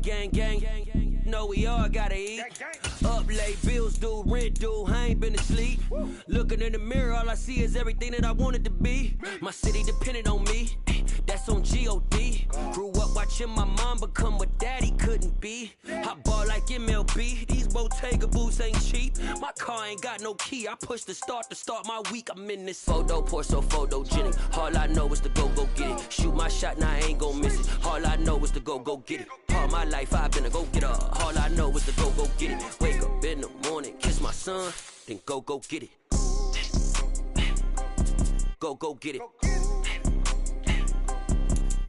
gang, gang. Know we all gotta eat. Up late, bills due, rent due, I ain't been asleep. Looking in the mirror, all I see is everything that I wanted to be. My city depended on me, that's on G.O.D. Grew up watching my mom become what daddy couldn't be. I ball like MLB, these Bottega boots ain't cheap. My car ain't got no key, I push the start to start my week. I'm in this photo, pour so photogenic. All I know is to go get it. Shoot my shot, now I ain't gon' miss it. All I know is to go get it. All my life I've been a go-getter. All I know is to go get it. Wake up in the morning, kiss my son, then go get it. Go get it.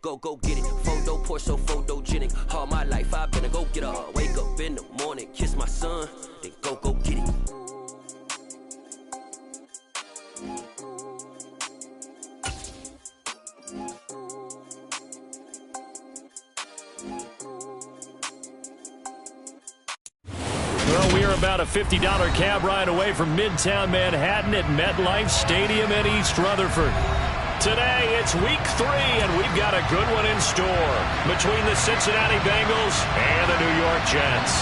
Go get it. Photo pour so photogenic. All my life I've been a go-getter. Wake up in the morning, kiss my son, then go get it. Well, we are about a $50 cab ride away from Midtown Manhattan at MetLife Stadium in East Rutherford. Today, it's week 3, and we've got a good one in store between the Cincinnati Bengals and the New York Jets.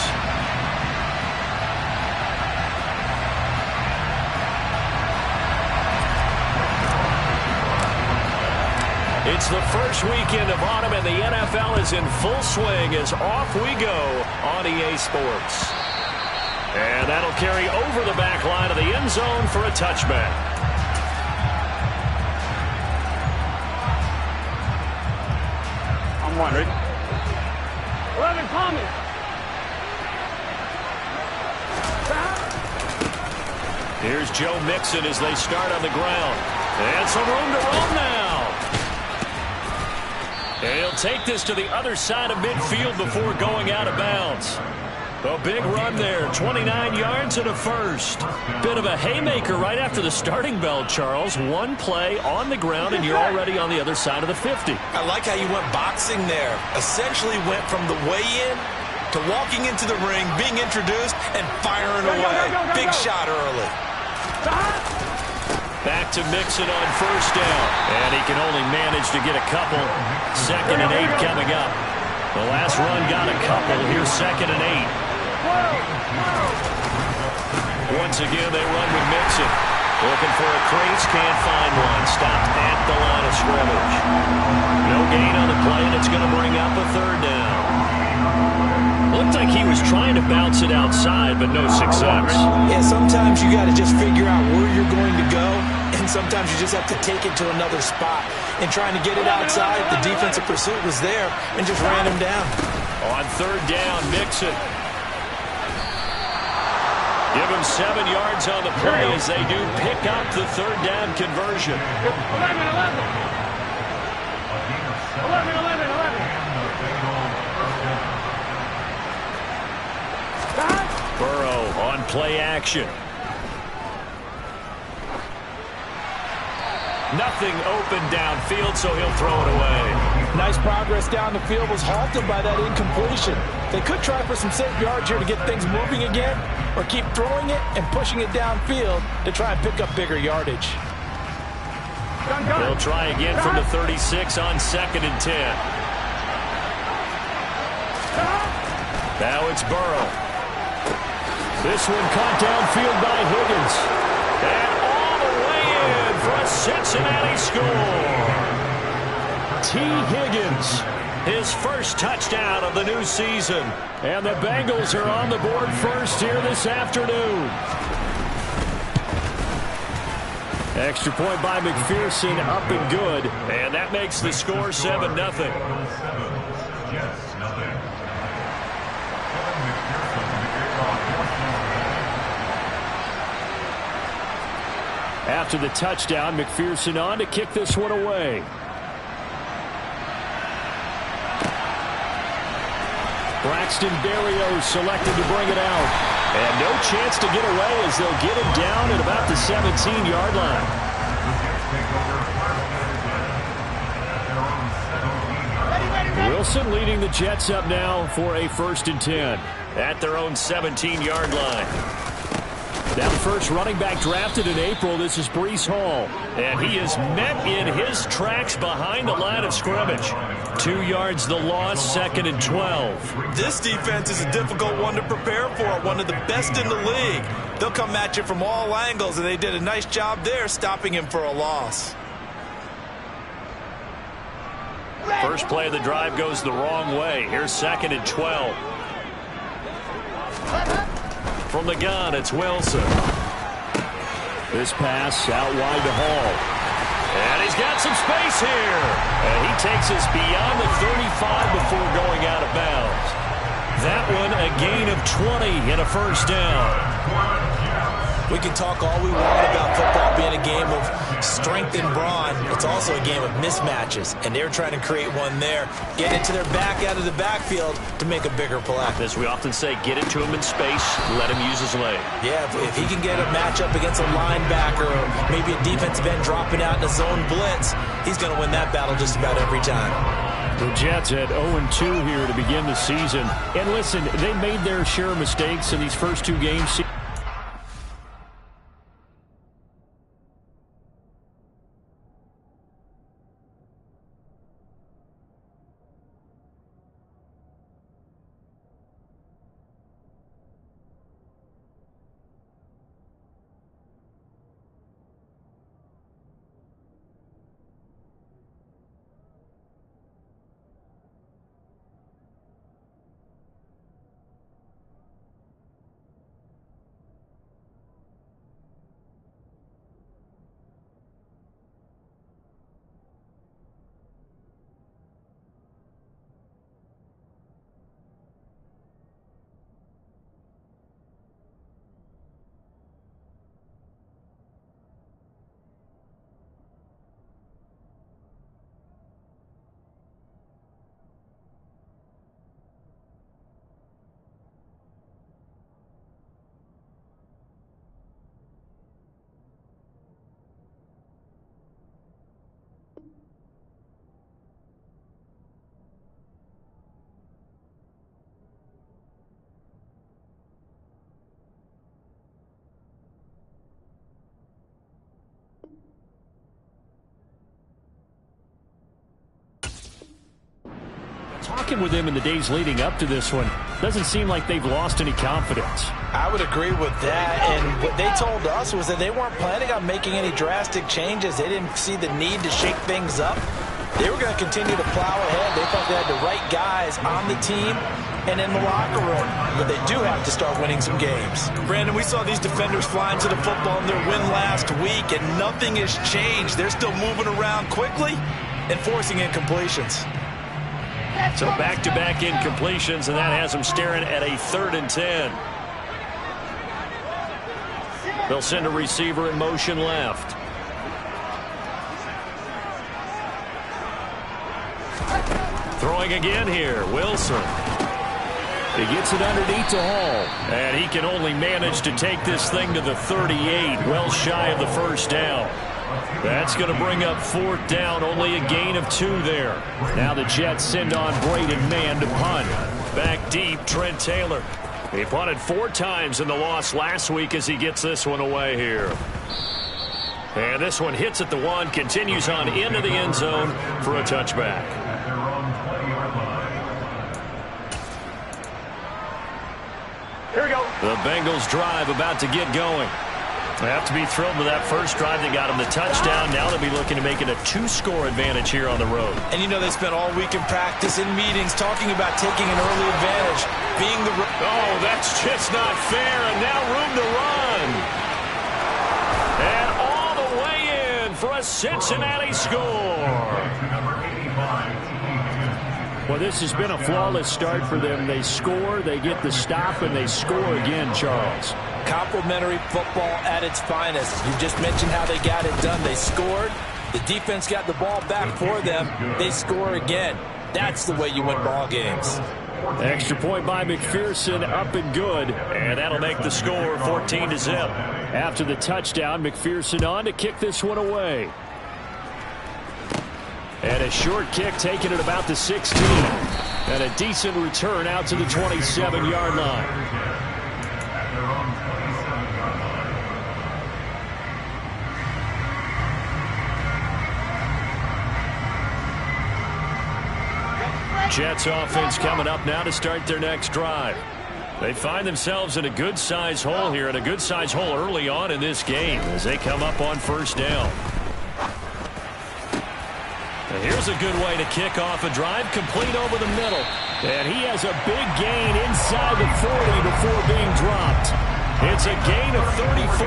It's the first weekend of autumn, and the NFL is in full swing as off we go on EA Sports. And that'll carry over the back line of the end zone for a touchback. I'm one, Rick. 11, call me. Here's Joe Mixon as they start on the ground. And some room to roam now. And he'll take this to the other side of midfield before going out of bounds. A big run there, 29 yards and a first. Bit of a haymaker right after the starting bell, Charles. One play on the ground, and you're already on the other side of the 50. I like how you went boxing there. Essentially went from the weigh-in to walking into the ring, being introduced, and firing away. Big shot early. Back to Mixon on first down. And he can only manage to get a couple. 2nd and 8 coming up. The last run got a couple. Here's 2nd and 8. Once again, they run with Mixon. Looking for a crease, can't find one. Stopped at the line of scrimmage. No gain on the play, and it's going to bring up a 3rd down. Looked like he was trying to bounce it outside, but no success. Yeah, sometimes you got to just figure out where you're going to go, and sometimes you just have to take it to another spot. And trying to get it outside, the defensive pursuit was there and just ran him down. On 3rd down, Mixon. Give him 7 yards on the play as they do pick up the 3rd down conversion. 11. Burrow on play action. Nothing open downfield, so he'll throw it away. Nice progress down the field, was halted by that incompletion. They could try for some safe yards here to get things moving again, or keep throwing it and pushing it downfield to try and pick up bigger yardage. They'll try again from the 36 on 2nd and 10. Now it's Burrow. This one caught downfield by Higgins. And all the way in for a Cincinnati score. T. Higgins, his first touchdown of the new season. And the Bengals are on the board first here this afternoon. Extra point by McPherson, up and good. And that makes the score 7-0. After the touchdown, McPherson on to kick this one away. Braxton Berrios selected to bring it out. And no chance to get away as they'll get him down at about the 17-yard line. Wilson leading the Jets up now for a 1st and 10 at their own 17-yard line. Now the first running back drafted in April, this is Breece Hall. And he is met in his tracks behind the line of scrimmage. 2 yards the loss, 2nd and 12. This defense is a difficult one to prepare for, one of the best in the league. They'll come at you from all angles, and they did a nice job there stopping him for a loss. First play of the drive goes the wrong way. Here's 2nd and 12. From the gun, it's Wilson. This pass out wide to Hall. And he's got some space here. And he takes us beyond the 35 before going out of bounds. That one a gain of 20 and a first down. We can talk all we want about football being a game of strength and brawn. It's also a game of mismatches, and they're trying to create one there. Get it to their back out of the backfield to make a bigger play. As we often say, get it to him in space, let him use his leg. Yeah, if he can get a matchup against a linebacker or maybe a defensive end dropping out in a zone blitz, he's going to win that battle just about every time. The Jets at 0-2 here to begin the season. And listen, they made their share of mistakes in these first 2 games. Talking with him in the days leading up to this one, doesn't seem like they've lost any confidence. I would agree with that, and what they told us was that they weren't planning on making any drastic changes. They didn't see the need to shake things up. They were going to continue to plow ahead. They thought they had the right guys on the team and in the locker room, but they do have to start winning some games. Brandon, we saw these defenders flying to the football in their win last week, and nothing has changed. They're still moving around quickly and forcing incompletions. So back-to-back incompletions, and that has them staring at a 3rd and 10. They'll send a receiver in motion left. Throwing again here, Wilson. He gets it underneath to Hall, and he can only manage to take this thing to the 38, well shy of the first down. That's going to bring up 4th down, only a gain of 2 there. Now the Jets send on Braden Mann to punt. Back deep, Trent Taylor. He punted 4 times in the loss last week as he gets this one away here. And this one hits at the 1, continues on into the end zone for a touchback. Here we go. The Bengals drive about to get going. They have to be thrilled with that first drive that got them the touchdown. Now they'll be looking to make it a 2-score advantage here on the road. And you know they spent all week in practice, in meetings, talking about taking an early advantage, being the... Oh, that's just not fair, and now room to run. And all the way in for a Cincinnati score. Well, this has been a flawless start for them. They score, they get the stop, and they score again, Charles. Complimentary football at its finest. You just mentioned how they got it done. They scored. The defense got the ball back for them. They score again. That's the way you win ball games. Extra point by McPherson, up and good. And that'll make the score 14-0. After the touchdown, McPherson on to kick this one away. And a short kick taken at about the 16. And a decent return out to the 27-yard line. Jets offense coming up now to start their next drive. They find themselves in a good-sized hole here, and a good-sized hole early on in this game as they come up on first down. And here's a good way to kick off a drive, complete over the middle. And he has a big gain inside the 40 before being dropped. It's a gain of 34.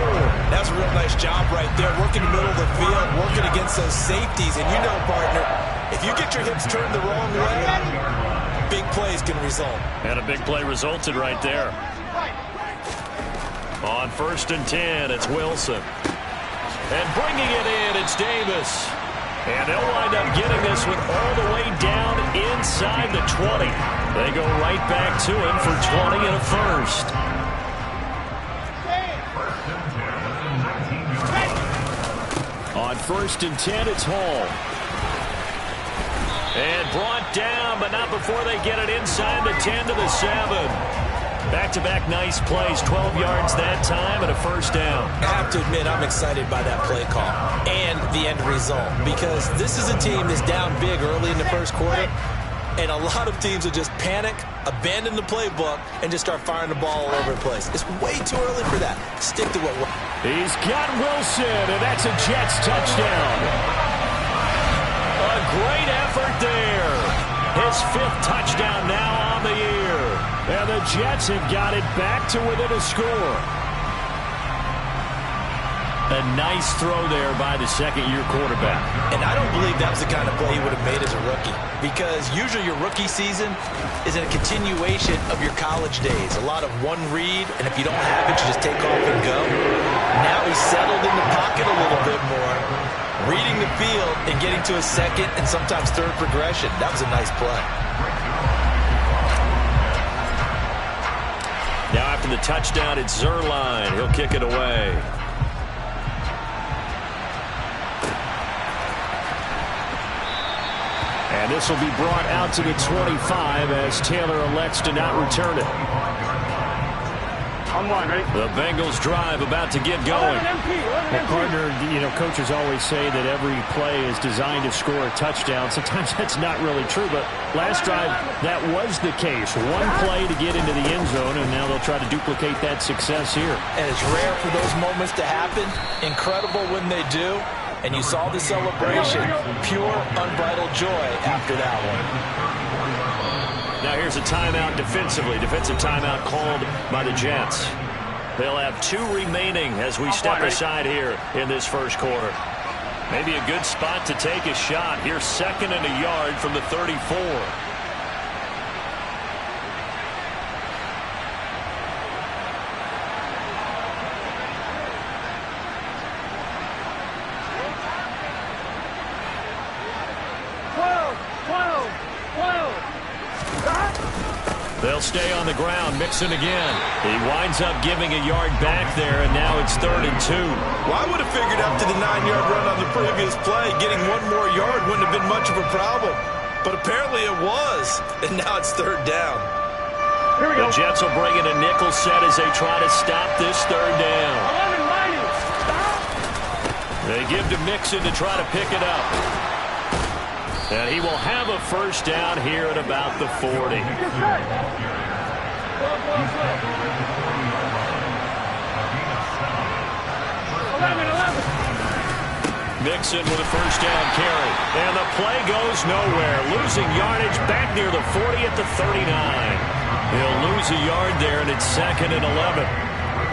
That's a real nice job right there, working the middle of the field, working against those safeties. And you know, partner, if you get your hips turned the wrong way, big plays can result. And a big play resulted right there. On 1st and 10, it's Wilson. And bringing it in, it's Davis. And they'll wind up getting this one all the way down inside the 20. They go right back to him for 20 and a first. On 1st and 10, it's Hall. And brought down, but not before they get it inside the 10 to the 7. Back-to-back nice plays, 12 yards that time and a first down. I have to admit, I'm excited by that play call and the end result, because this is a team that's down big early in the first quarter, and a lot of teams will just panic, abandon the playbook, and just start firing the ball all over the place. It's way too early for that. Stick to what works. He's got Wilson, and that's a Jets touchdown. A great effort there. His 5th touchdown now on the year. And the Jets have got it back to within a score. A nice throw there by the second-year quarterback. And I don't believe that was the kind of play he would have made as a rookie, because usually your rookie season is a continuation of your college days. A lot of one read, and if you don't have it, you just take off and go. Now he's settled in the pocket a little bit more, reading the field and getting to a second and sometimes third progression. That was a nice play. Now after the touchdown, it's Zerline. He'll kick it away. And this will be brought out to the 25 as Taylor elects to not return it. On one, ready? The Bengals drive about to get going. Well, partner, you know, coaches always say that every play is designed to score a touchdown. Sometimes that's not really true, but last drive, that was the case. One play to get into the end zone, and now they'll try to duplicate that success here. And it's rare for those moments to happen. Incredible when they do. And you saw the celebration. Pure, unbridled joy after that one. Now here's a timeout defensively. Defensive timeout called by the Jets. They'll have 2 remaining as we step aside here in this first quarter. Maybe a good spot to take a shot. Here's 2nd and a yard from the 34. They'll stay on the ground, Mixon again. He winds up giving a yard back there, and now it's 3rd and 2. Well, I would have figured after the 9-yard run on the previous play, getting 1 more yard wouldn't have been much of a problem. But apparently it was, and now it's 3rd down. Here we go. The Jets will bring in a nickel set as they try to stop this 3rd down. They give to Mixon to try to pick it up. And he will have a first down here at about the 40. Mixon with a first down carry. And the play goes nowhere. Losing yardage back near the 40 at the 39. He'll lose a yard there, and it's 2nd and 11.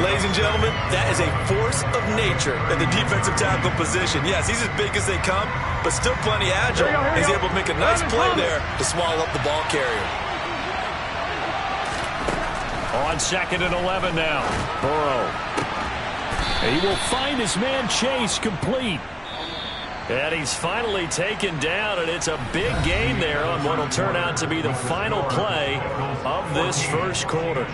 Ladies and gentlemen, that is a force of nature in the defensive tackle position. Yes, he's as big as they come, but still plenty agile. He's able to make a nice play there to swallow up the ball carrier. On 2nd and 11 now. Burrow. He will find his man Chase complete. And he's finally taken down, and it's a big gain there on what will turn out to be the final play of this first quarter.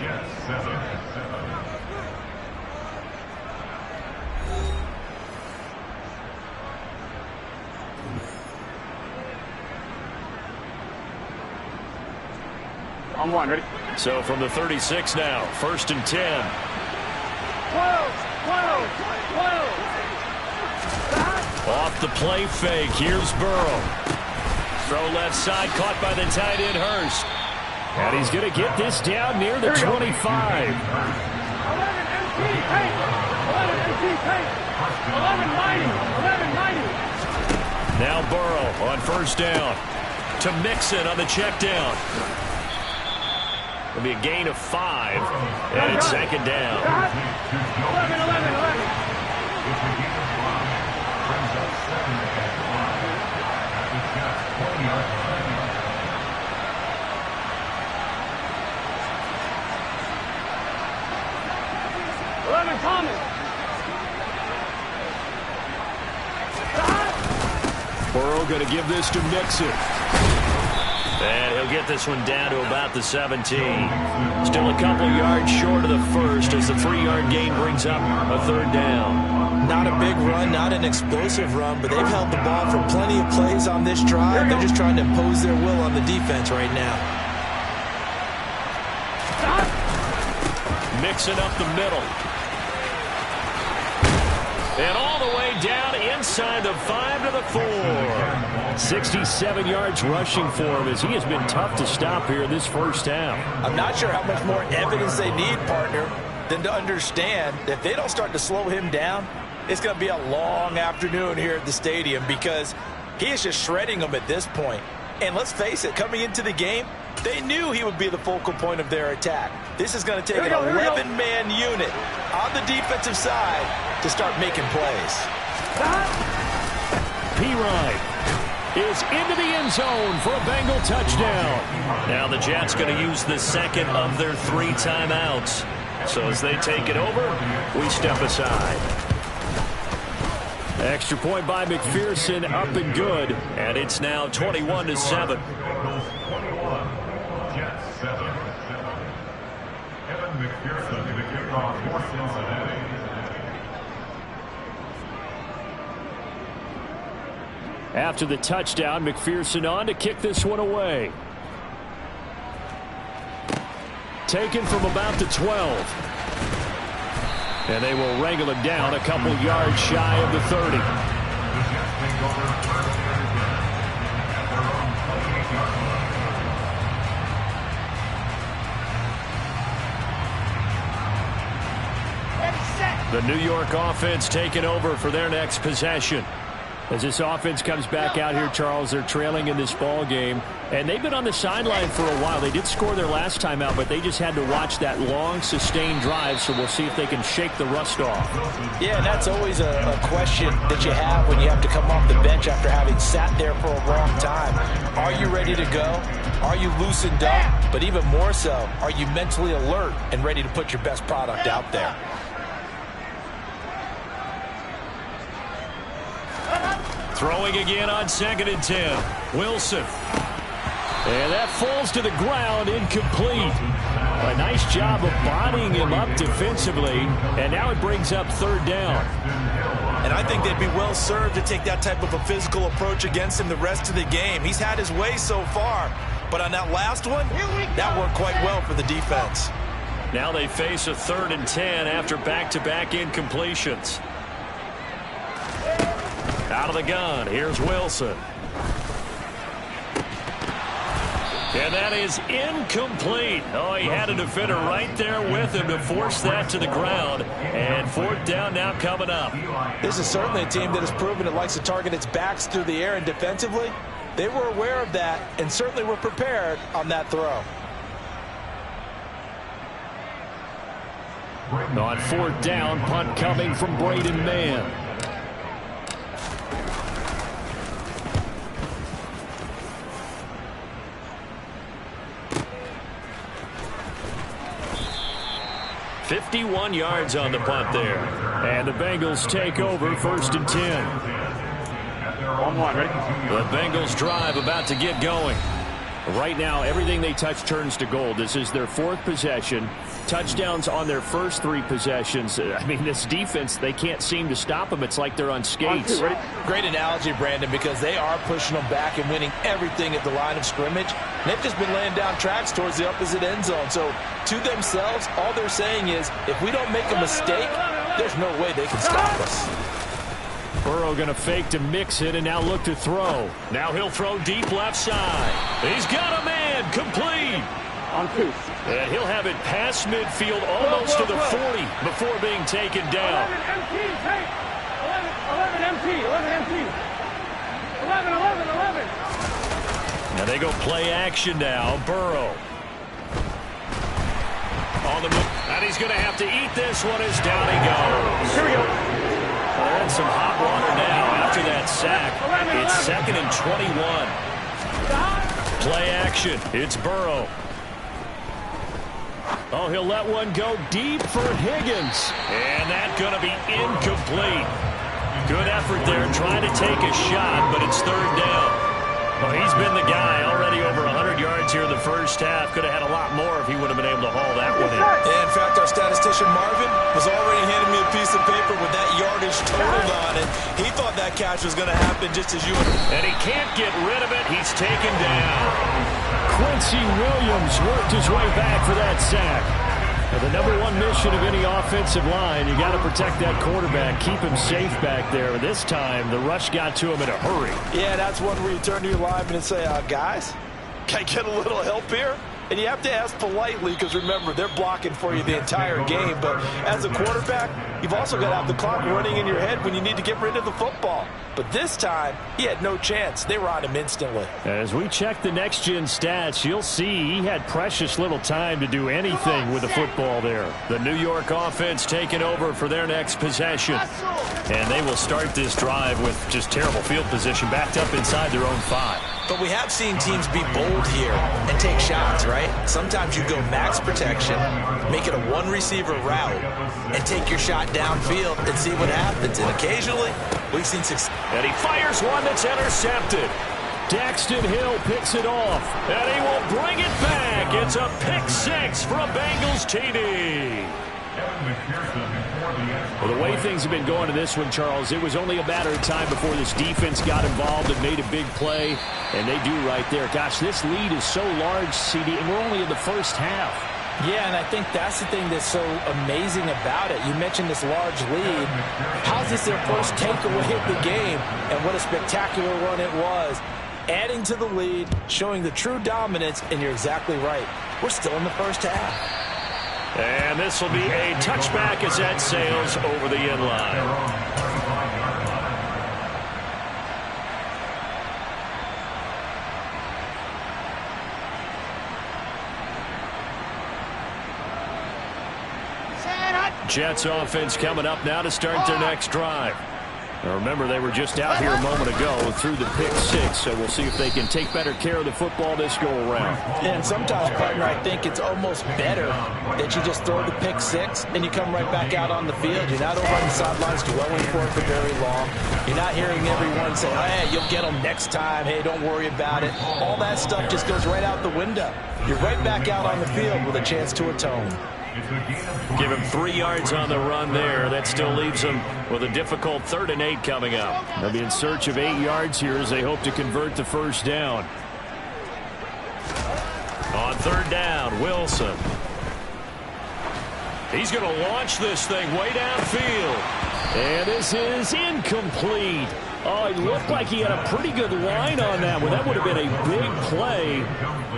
On one, ready? So from the 36 now, 1st and 10. 12. Off the play fake, here's Burrow. Throw left side, caught by the tight end, Hurst. And he's going to get this down near the 25. 11 MC paint. 11 MC paint. 1190. 1190. Now Burrow on first down to Mixon on the check down. It'll be a gain of 5, and it's second down. 11, 11, 11. Burrow going to give this to Mixon. And he'll get this one down to about the 17. Still a couple yards short of the first as the 3-yard gain brings up a third down. Not a big run, not an explosive run, but they've held the ball for plenty of plays on this drive. They're just trying to impose their will on the defense right now. Mixing up the middle. And all the way down inside the 5 to the 4. 67 yards rushing for him as he has been tough to stop here in this first half. I'm not sure how much more evidence they need, partner, than to understand that if they don't start to slow him down, it's going to be a long afternoon here at the stadium because he is just shredding them at this point. And let's face it, coming into the game, they knew he would be the focal point of their attack. This is going to take an 11-man unit on the defensive side to start making plays. P-Ryan is into the end zone for a Bengal touchdown. Now the Jets going to use the second of their 3 timeouts. So as they take it over, we step aside. Extra point by McPherson, up and good. And it's now 21-7. After the touchdown, McPherson on to kick this one away. Taken from about the 12. And they will wrangle it down a couple yards shy of the 30. The New York offense taking over for their next possession. As this offense comes back out here, Charles, they're trailing in this ball game. And they've been on the sideline for a while. They did score their last time out, but they just had to watch that long, sustained drive. So we'll see if they can shake the rust off. Yeah, and that's always a question that you have when you have to come off the bench after having sat there for a long time. Are you ready to go? Are you loosened up? But even more so, are you mentally alert and ready to put your best product out there? Throwing again on 2nd and 10. Wilson. And that falls to the ground, incomplete. A nice job of bodying him up defensively, and now it brings up 3rd down. And I think they'd be well served to take that type of a physical approach against him the rest of the game. He's had his way so far, but on that last one, that worked quite well for the defense. Now they face a 3rd and 10 after back-to-back incompletions. Out of the gun, here's Wilson. And that is incomplete. Oh, he had a defender right there with him to force that to the ground. And 4th down now coming up. This is certainly a team that has proven it likes to target its backs through the air, and defensively, they were aware of that and certainly were prepared on that throw. On 4th down, punt coming from Braden Mann. .51 yards on the punt there. And the Bengals take over 1st and 10. 1-1, ready? The Bengals drive about to get going. Right now, everything they touch turns to gold. This is their 4th possession. Touchdowns on their first 3 possessions. I mean, this defense, they can't seem to stop them. It's like they're on skates. Great analogy, Brandon, because they are pushing them back and winning everything at the line of scrimmage. And they've just been laying down tracks towards the opposite end zone. So, to themselves, all they're saying is, if we don't make a mistake, there's no way they can stop us. Burrow going to fake to mix it and now look to throw. Now he'll throw deep left side. He's got a man. Complete. On 2. And he'll have it past midfield almost to the 40 before being taken down. 11 MT, take. 11 MT, 11 MT. 11, 11, 11. Now they go play action now. Burrow. On the move. And he's going to have to eat this one as down he goes. Here we go. They're in some hot water now after that sack. It's 2nd and 21. Play action. It's Burrow. Oh, he'll let one go deep for Higgins. And that's going to be incomplete. Good effort there trying to take a shot, but it's 3rd down. Well, he's been the guy already over 100 yards here in the first half. Could have had a lot more if he would have been able to haul that one in. Yeah, in fact, our statistician Marvin was already handing me a piece of paper with that yardage totaled on it. He thought that catch was going to happen just as you would. And he can't get rid of it. He's taken down. Quincy Williams worked his way back for that sack. Now, the #1 mission of any offensive line, you got to protect that quarterback, keep him safe back there. This time, the rush got to him in a hurry. Yeah, that's one where you turn to your lineman and say, guys, can I get a little help here? And you have to ask politely because, remember, they're blocking for you the entire game. But as a quarterback, you've also got to have the clock running in your head when you need to get rid of the football. But this time, he had no chance. They were on him instantly. As we check the next-gen stats, you'll see he had precious little time to do anything with the football there. The New York offense taking over for their next possession. And they will start this drive with just terrible field position backed up inside their own 5. But we have seen teams be bold here and take shots, right? Sometimes you go max protection, make it a one-receiver route, and take your shot downfield and see what happens. And occasionally, we've seen success. And he fires one that's intercepted. Daxton Hill picks it off. And he will bring it back. It's a pick 6 for a Bengals TD. Well, the way things have been going in this one, Charles, it was only a matter of time before this defense got involved and made a big play, and they do right there. Gosh, this lead is so large, CD, and we're only in the first half. Yeah, and I think that's the thing that's so amazing about it. You mentioned this large lead. How's this their first takeaway of the game? And what a spectacular run it was. Adding to the lead, showing the true dominance, and you're exactly right. We're still in the first half. And this will be a touchback as that sails over the end line. Jets offense coming up now to start their next drive. Now remember, they were just out here a moment ago through the pick 6, so we'll see if they can take better care of the football this go-around. And sometimes, partner, I think it's almost better that you just throw the pick 6 and you come right back out on the field. You're not over on the sidelines dwelling for it for very long. You're not hearing everyone say, oh, hey, you'll get them next time. Hey, don't worry about it. All that stuff just goes right out the window. You're right back out on the field with a chance to atone. Give him 3 yards on the run there. That still leaves him with a difficult 3rd and 8 coming up. They'll be in search of 8 yards here as they hope to convert the first down. On 3rd down, Wilson. He's going to launch this thing way downfield. And this is incomplete. Oh, it looked like he had a pretty good line on that one. That would have been a big play,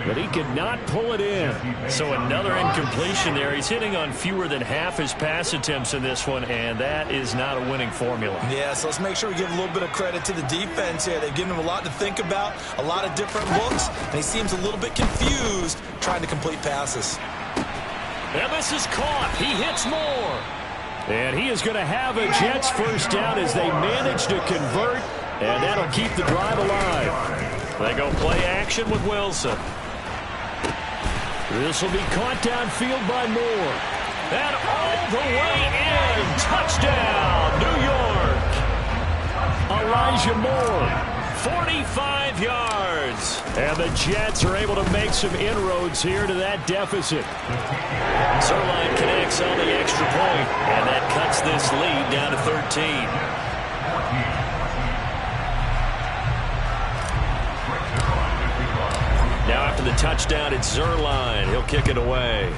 but he could not pull it in. So another incompletion there. He's hitting on fewer than half his pass attempts in this one, and that is not a winning formula. Yeah, so let's make sure we give a little bit of credit to the defense here. They've given him a lot to think about, a lot of different looks, and he seems a little bit confused trying to complete passes. And this is caught. He hits more. And he is going to have a Jets first down as they manage to convert, and that'll keep the drive alive. They go play action with Wilson. This will be caught downfield by Moore. And all the way in. Touchdown, New York. Elijah Moore. 45 yards. And the Jets are able to make some inroads here to that deficit. Zerline connects on the extra point, and that cuts this lead down to 13. Now after the touchdown, it's Zerline. He'll kick it away.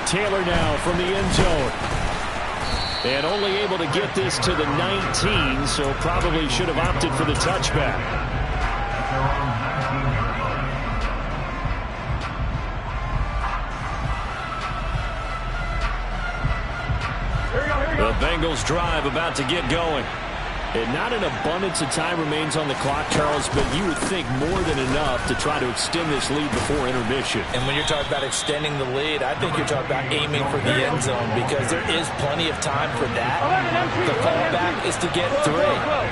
Taylor now from the end zone. And only able to get this to the 19, so probably should have opted for the touchback. The Bengals drive about to get going. And not an abundance of time remains on the clock, Charles, but you would think more than enough to try to extend this lead before intermission. And when you're talking about extending the lead, I think you're talking about aiming for the end zone because there is plenty of time for that. The fallback is to get 3.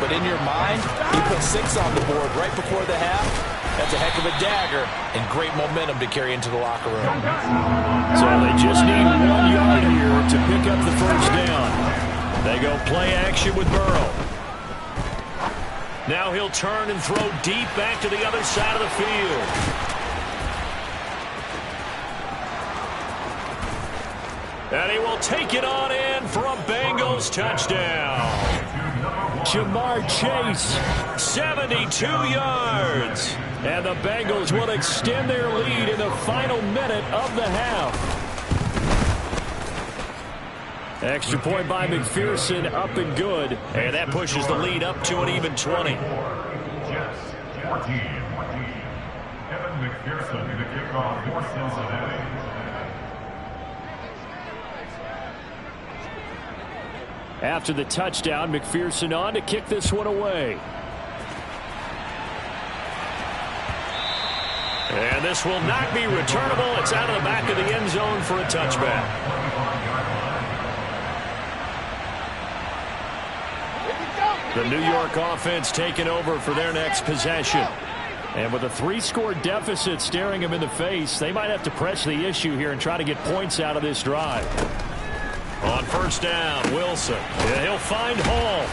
But in your mind, you put 6 on the board right before the half. That's a heck of a dagger and great momentum to carry into the locker room. So they just need 1 yard here to pick up the first down. They go play action with Burrow. Now he'll turn and throw deep back to the other side of the field. And he will take it on in for a Bengals touchdown. Jamar Chase, 72 yards. And the Bengals will extend their lead in the final minute of the half. Extra point by McPherson, up and good. And that pushes the lead up to an even 20. Evan McPherson, the kickoff for Cincinnati. After the touchdown, McPherson on to kick this one away. And this will not be returnable. It's out of the back of the end zone for a touchback. The New York offense taking over for their next possession. And with a 3-score deficit staring them in the face, they might have to press the issue here and try to get points out of this drive. On first down, Wilson. And he'll find Hall.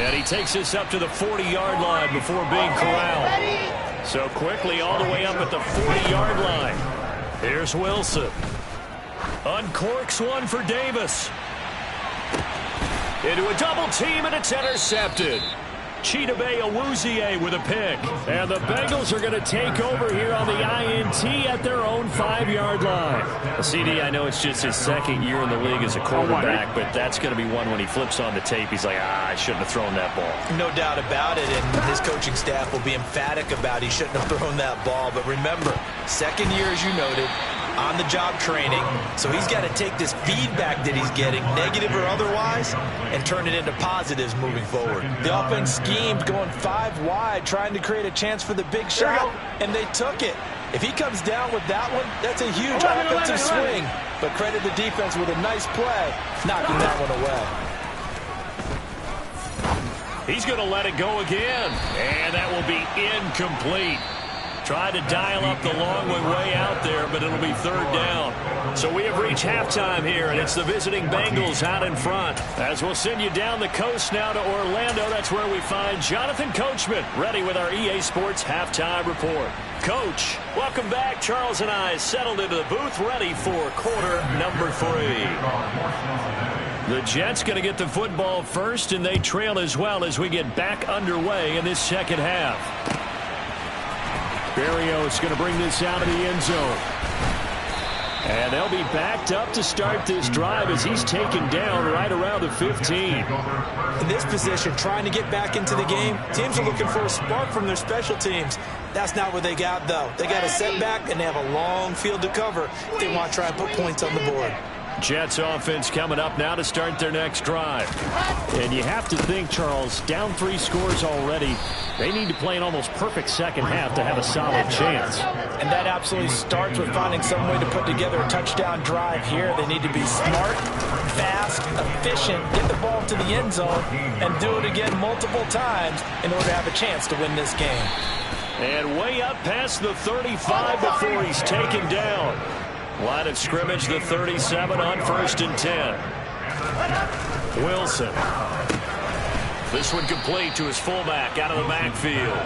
And he takes this up to the 40-yard line before being corralled. So quickly all the way up at the 40-yard line. Here's Wilson. Uncorks one for Davis. Into a double team, and it's intercepted. Chidobe Awuzie with a pick. And the Bengals are going to take over here on the INT at their own 5-yard line. Well, CD, I know it's just his second year in the league as a quarterback, but that's going to be one when he flips on the tape. He's like, I shouldn't have thrown that ball. No doubt about it, and his coaching staff will be emphatic about he shouldn't have thrown that ball. But remember, second year, as you noted, on-the-job training, so he's got to take this feedback that he's getting, negative or otherwise, and turn it into positives moving forward. The offense schemed going 5 wide, trying to create a chance for the big shot, and they took it. If he comes down with that one, that's a huge offensive swing. But credit the defense with a nice play, knocking that one away. He's going to let it go again, and that will be incomplete. Tried to dial up the long one way out there, but it'll be third down. So we have reached halftime here, and it's the visiting Bengals out in front. As we'll send you down the coast now to Orlando, that's where we find Jonathan Coachman, ready with our EA Sports Halftime Report. Coach, welcome back. Charles and I settled into the booth, ready for quarter number 3. The Jets going to get the football first, and they trail as well as we get back underway in this second half. Berrios going to bring this out of the end zone. And they'll be backed up to start this drive as he's taken down right around the 15. In this position, trying to get back into the game, teams are looking for a spark from their special teams. That's not what they got, though. They got a setback, and they have a long field to cover if they want to try and put points on the board. Jets offense coming up now to start their next drive. And you have to think, Charles, down 3 scores already. They need to play an almost perfect second half to have a solid chance. And that absolutely starts with finding some way to put together a touchdown drive here. They need to be smart, fast, efficient, get the ball to the end zone, and do it again multiple times in order to have a chance to win this game. And way up past the 35 before he's taken down. Line of scrimmage, the 37 on 1st and 10. Wilson. This one complete to his fullback out of the backfield.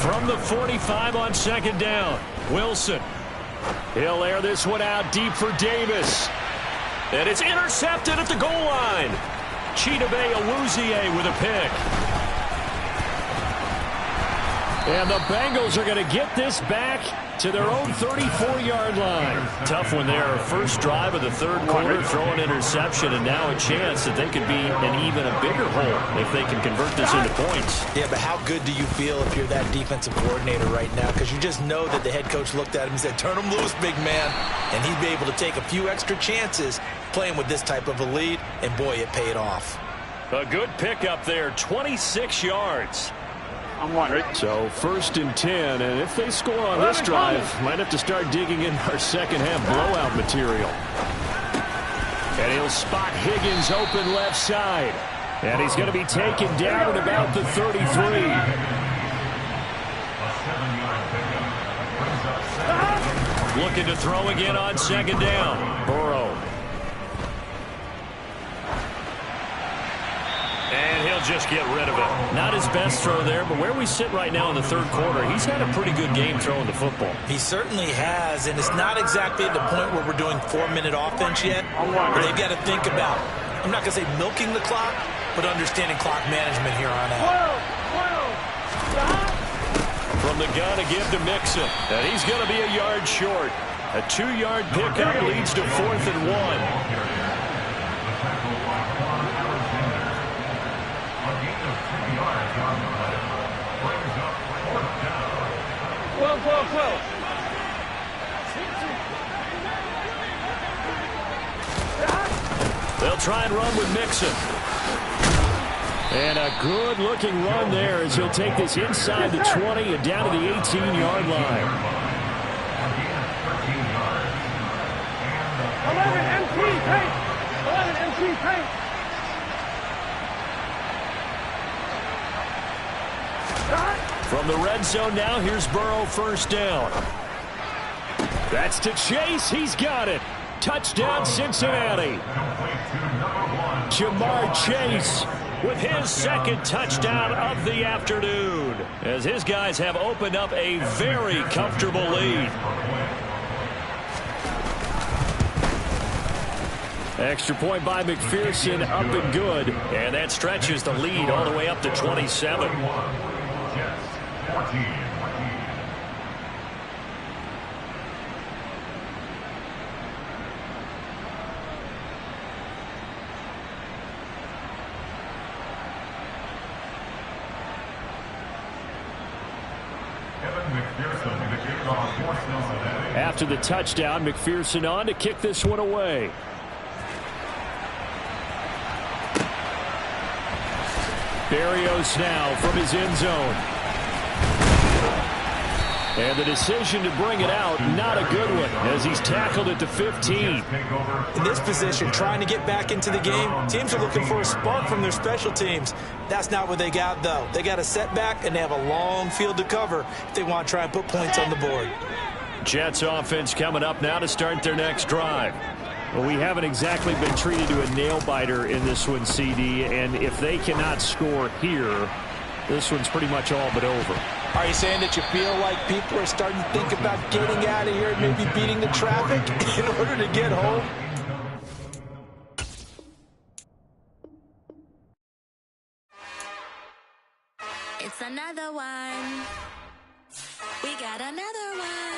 From the 45 on 2nd down, Wilson. He'll air this one out deep for Davis. And it's intercepted at the goal line. Chidobe Awuzie with a pick. And the Bengals are going to get this back to their own 34-yard line. Tough one there. First drive of the third quarter, throw an interception, and now a chance that they could be in even a bigger hole if they can convert this into points. Yeah, but how good do you feel if you're that defensive coordinator right now? Because you just know that the head coach looked at him and said, turn him loose, big man. And he'd be able to take a few extra chances playing with this type of a lead, and boy, it paid off. A good pickup there, 26 yards. I'm wondering. So 1st and 10, and if they score on this drive, might have to start digging in our second half blowout material. And he'll spot Higgins open left side. And he's going to be taken down at about the 33. Looking to throw again on 2nd down. Burrow. And he'll just get rid of it. Not his best throw there, but where we sit right now in the third quarter, he's had a pretty good game throwing the football. He certainly has, and it's not exactly at the point where we're doing 4-minute offense yet. But they've got to think about, I'm not going to say milking the clock, but understanding clock management here on out. From the gun, a give to Mixon. And he's going to be a yard short. A 2-yard pickup leads to 4th and 1. They'll try and run with Mixon. And a good-looking run there as he'll take this inside the 20 and down to the 18-yard line. 11 MT paint. 11 MT paint. From the red zone now, here's Burrow, 1st down. That's to Chase. He's got it. Touchdown, Cincinnati. Jamar Chase With his 2nd touchdown of the afternoon, as his guys have opened up a very comfortable lead. Extra point by McPherson, up and good. And that stretches the lead all the way up to 27. After the touchdown, McPherson on to kick this one away. Berrios now from his end zone. And the decision to bring it out, not a good one, as he's tackled at the 15. In this position, trying to get back into the game, teams are looking for a spark from their special teams. That's not what they got, though. They got a setback, and they have a long field to cover if they want to try and put points on the board. Jets offense coming up now to start their next drive. Well, we haven't exactly been treated to a nail-biter in this one, CD, and if they cannot score here, this one's pretty much all but over. Are you saying that you feel like people are starting to think about getting out of here and maybe beating the traffic in order to get home? It's another one. We got another one.